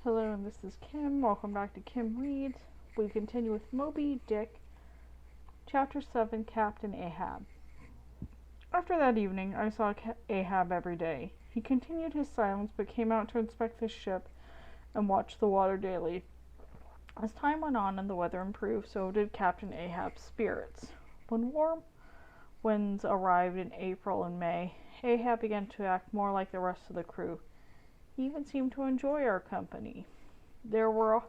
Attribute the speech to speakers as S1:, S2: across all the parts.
S1: Hello, and this is Kim. Welcome back to Kim Reads. We continue with Moby Dick, Chapter 7, Captain Ahab. After that evening, I saw Ahab every day. He continued his silence, but came out to inspect the ship and watch the water daily. As time went on and the weather improved, so did Captain Ahab's spirits. When warm winds arrived in April and May, Ahab began to act more like the rest of the crew. He even seemed to enjoy our company. There were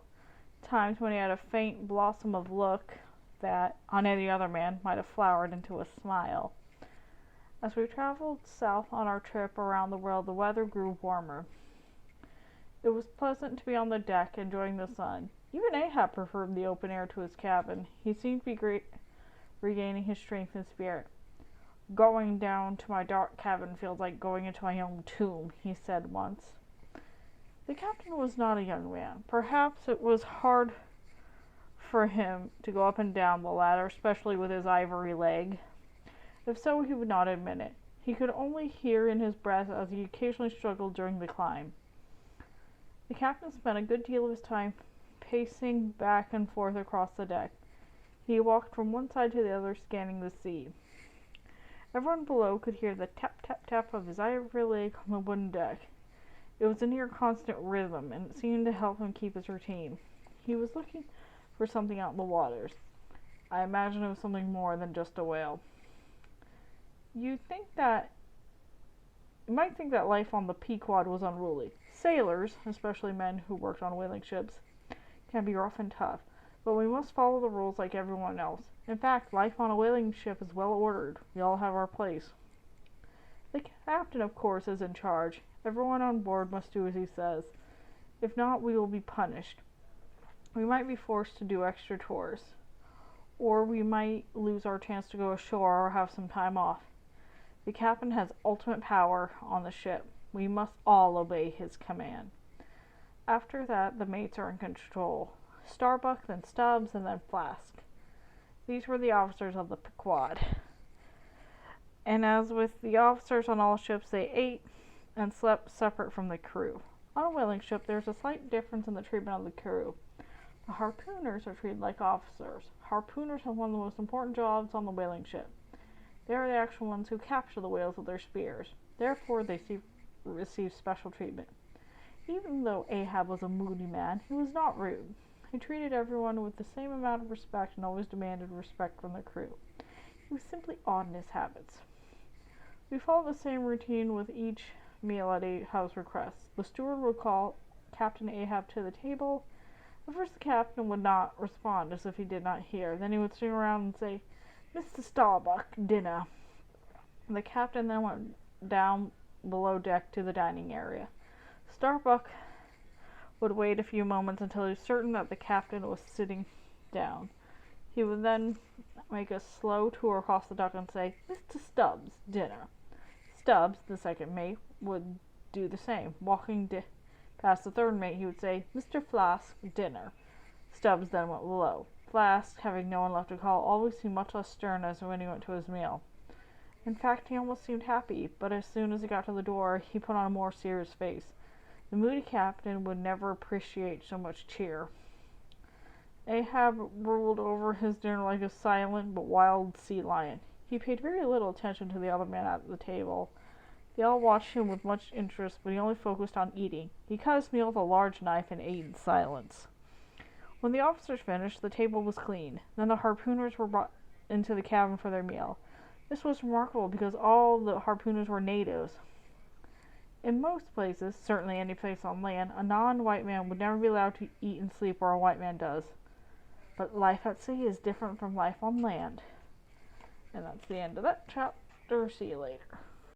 S1: times when he had a faint blossom of look that, on any other man, might have flowered into a smile. As we traveled south on our trip around the world, the weather grew warmer. It was pleasant to be on the deck, enjoying the sun. Even Ahab preferred the open air to his cabin. He seemed to be regaining his strength and spirit. "Going down to my dark cabin feels like going into my own tomb," he said once. The captain was not a young man. Perhaps it was hard for him to go up and down the ladder, especially with his ivory leg. If so, he would not admit it. He could only hear in his breath as he occasionally struggled during the climb. The captain spent a good deal of his time pacing back and forth across the deck. He walked from one side to the other, scanning the sea. Everyone below could hear the tap-tap-tap of his ivory leg on the wooden deck. It was a near constant rhythm, and it seemed to help him keep his routine. He was looking for something out in the waters. I imagine it was something more than just a whale. You might think that life on the Pequod was unruly. Sailors, especially men who worked on whaling ships, can be rough and tough, but we must follow the rules like everyone else. In fact, life on a whaling ship is well ordered. We all have our place. The captain, of course, is in charge. Everyone on board must do as he says. If not, we will be punished. We might be forced to do extra chores, or we might lose our chance to go ashore or have some time off. The captain has ultimate power on the ship. We must all obey his command. After that, the mates are in control. Starbuck, then Stubbs, and then Flask. These were the officers of the Pequod. And as with the officers on all ships, they ate and slept separate from the crew. On a whaling ship, there is a slight difference in the treatment of the crew. The harpooners are treated like officers. Harpooners have one of the most important jobs on the whaling ship. They are the actual ones who capture the whales with their spears. Therefore, they receive special treatment. Even though Ahab was a moody man, he was not rude. He treated everyone with the same amount of respect and always demanded respect from the crew. He was simply odd in his habits. We followed the same routine with each meal at Ahab's request. The steward would call Captain Ahab to the table. At first the captain would not respond, as if he did not hear. Then he would swing around and say, "Mr. Starbuck, dinner." The captain then went down below deck to the dining area. Starbuck would wait a few moments until he was certain that the captain was sitting down. He would then make a slow tour across the deck and say, "Mr. Stubbs, dinner." Stubbs, the second mate, would do the same. Walking past the third mate, he would say, "Mr. Flask, dinner." Stubbs then went below. Flask, having no one left to call, always seemed much less stern as when he went to his meal. In fact, he almost seemed happy, but as soon as he got to the door, he put on a more serious face. The moody captain would never appreciate so much cheer. Ahab ruled over his dinner like a silent but wild sea lion. He paid very little attention to the other men at the table. They all watched him with much interest, but he only focused on eating. He cut his meal with a large knife and ate in silence. When the officers finished, the table was cleaned. Then the harpooners were brought into the cabin for their meal. This was remarkable because all the harpooners were natives. In most places, certainly any place on land, a non-white man would never be allowed to eat and sleep where a white man does. But life at sea is different from life on land. And that's the end of that chapter. See you later.